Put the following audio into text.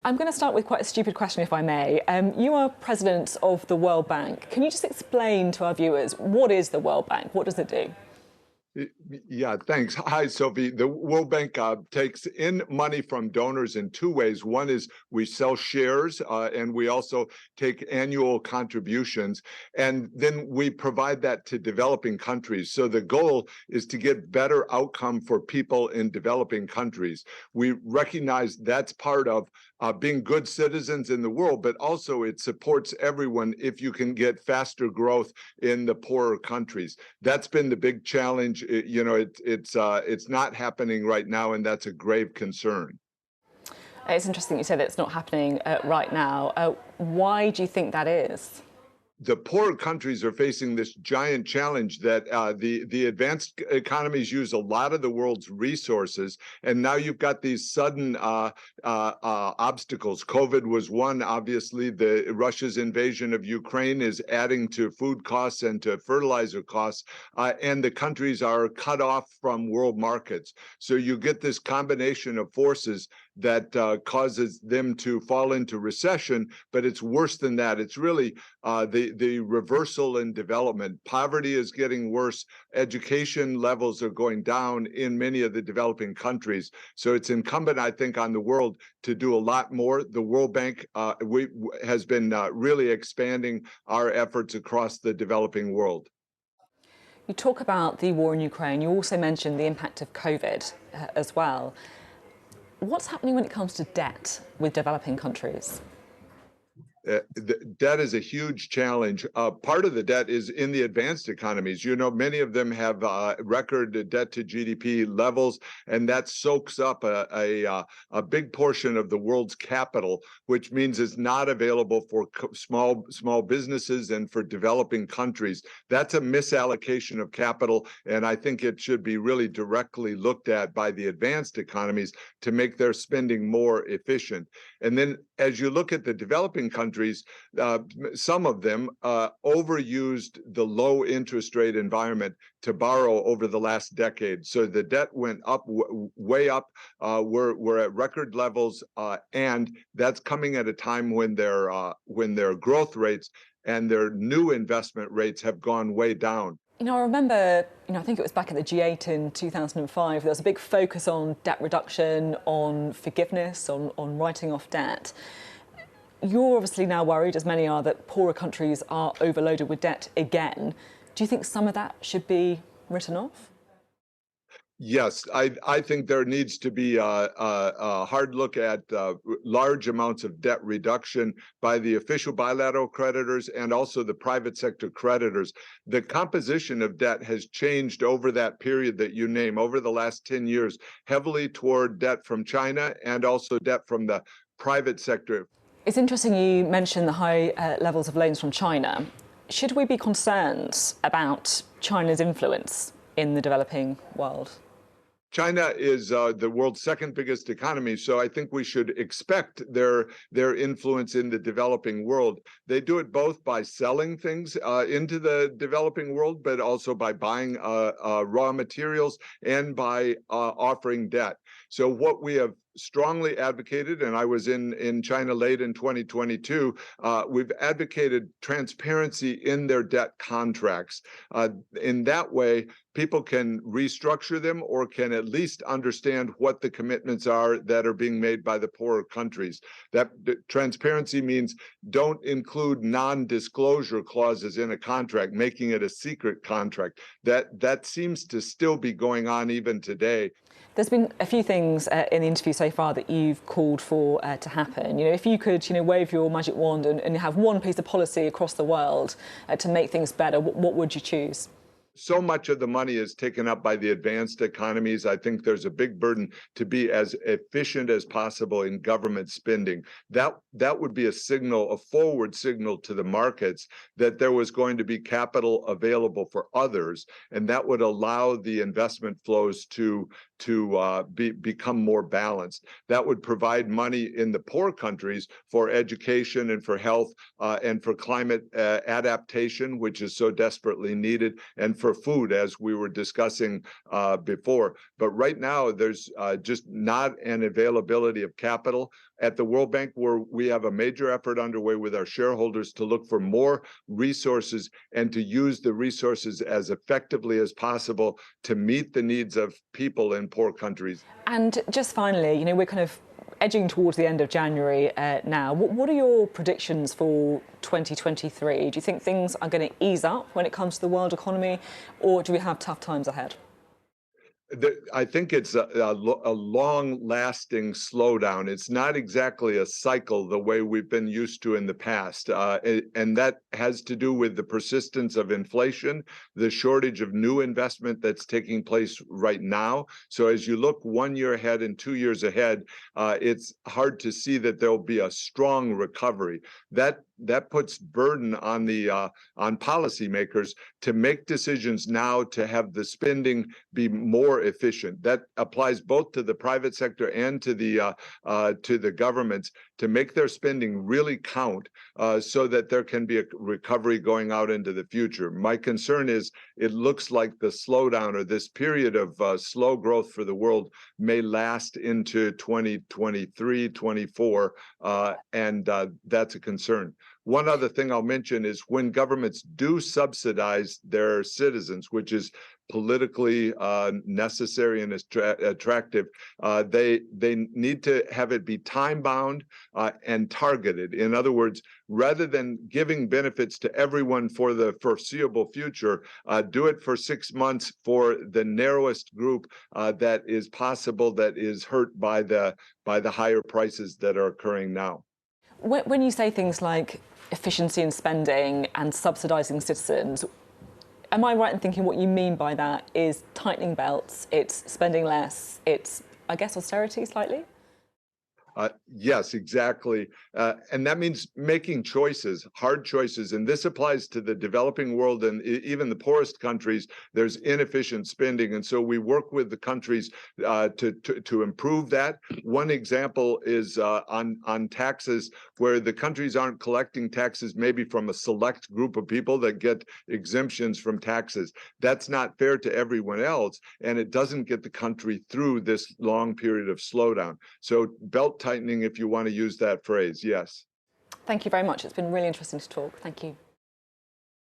I'm going to start with quite a stupid question, if I may. You are president of the World Bank. Can you just explain to our viewers, what is the World Bank? What does it do? Yeah, thanks. Hi, Sophie. The World Bank takes in money from donors in two ways. One is we sell shares, and we also take annual contributions, and then we provide that to developing countries. So the goal is to get better outcome for people in developing countries. We recognize that's part of being good citizens in the world, but also it supports everyone if you can get faster growth in the poorer countries. That's been the big challenge. It's not happening right now, and that's a grave concern. It's interesting you say that it's not happening right now. Why do you think that is? The poorer countries are facing this giant challenge that the advanced economies use a lot of the world's resources, and now you've got these sudden obstacles. COVID was one, obviously. Russia's invasion of Ukraine is adding to food costs and to fertilizer costs, and the countries are cut off from world markets. So you get this combination of forces that causes them to fall into recession, but it's worse than that. It's really the reversal in development. Poverty is getting worse. Education levels are going down in many of the developing countries. So it's incumbent, I think, on the world to do a lot more. The World Bank has been really expanding our efforts across the developing world. You talk about the war in Ukraine. You also mentioned the impact of COVID as well. What's happening when it comes to debt with developing countries? Debt is a huge challenge. Part of the debt is in the advanced economies. You know, many of them have record debt to GDP levels, and that soaks up a big portion of the world's capital, which means it's not available for small businesses and for developing countries. That's a misallocation of capital, and I think it should be really directly looked at by the advanced economies to make their spending more efficient. And then as you look at the developing countries, some of them overused the low interest rate environment to borrow over the last decade. So the debt went up, way up. We're at record levels, and that's coming at a time when their growth rates and their new investment rates have gone way down. I remember, I think it was back at the G8 in 2005, there was a big focus on debt reduction, on forgiveness, on writing off debt. You're obviously now worried, as many are, that poorer countries are overloaded with debt again. Do you think some of that should be written off? Yes, I think there needs to be a hard look at large amounts of debt reduction by the official bilateral creditors and also the private sector creditors. The composition of debt has changed over that period that you name, over the last 10 years, heavily toward debt from China and also debt from the private sector. It's interesting you mentioned the high levels of loans from China. Should we be concerned about China's influence in the developing world? China is the world's second biggest economy, so I think we should expect their influence in the developing world. They do it both by selling things into the developing world, but also by buying raw materials and by offering debt. So what we have strongly advocated, and I was in China late in 2022, we've advocated transparency in their debt contracts. In that way, people can restructure them or can at least understand what the commitments are that are being made by the poorer countries. That transparency means don't include non-disclosure clauses in a contract, making it a secret contract. That seems to still be going on even today. There's been a few things in the interview so far that you've called for to happen. If you could, wave your magic wand and have one piece of policy across the world to make things better, what would you choose? So much of the money is taken up by the advanced economies. I think there's a big burden to be as efficient as possible in government spending. That would be a signal, a forward signal to the markets that there was going to be capital available for others, and that would allow the investment flows to become more balanced. That would provide money in the poor countries for education and for health and for climate adaptation, which is so desperately needed, and for food, as we were discussing before. But right now, there's just not an availability of capital. at the World Bank, where we have a major effort underway with our shareholders to look for more resources and to use the resources as effectively as possible to meet the needs of people in poor countries. And just finally, we're kind of edging towards the end of January now. What are your predictions for 2023? Do you think things are going to ease up when it comes to the world economy, or do we have tough times ahead? I think it's a long-lasting slowdown. It's not exactly a cycle the way we've been used to in the past. And that has to do with the persistence of inflation, the shortage of new investment that's taking place right now. So as you look 1 year ahead and 2 years ahead, it's hard to see that there'll be a strong recovery. That puts burden on on policymakers to make decisions now to have the spending be more efficient. That applies both to the private sector and to the governments, to make their spending really count, so that there can be a recovery going out into the future. My concern is it looks like the slowdown, or this period of slow growth for the world, may last into 2023, 24, and that's a concern. One other thing I'll mention is when governments do subsidize their citizens, which is politically necessary and attractive, they need to have it be time-bound and targeted. In other words, rather than giving benefits to everyone for the foreseeable future, do it for 6 months for the narrowest group that is possible, that is hurt by the higher prices that are occurring now. When you say things like efficiency in spending and subsidising citizens, am I right in thinking what you mean by that is tightening belts, it's spending less, it's, I guess, austerity slightly? Yes, exactly. And that means making choices, hard choices. And this applies to the developing world and even the poorest countries. There's inefficient spending. And so we work with the countries to improve that. One example is on taxes, where the countries aren't collecting taxes maybe from a select group of people that get exemptions from taxes. That's not fair to everyone else, and it doesn't get the country through this long period of slowdown. So belt tightening, if you want to use that phrase, yes. Thank you very much. It's been really interesting to talk. Thank you.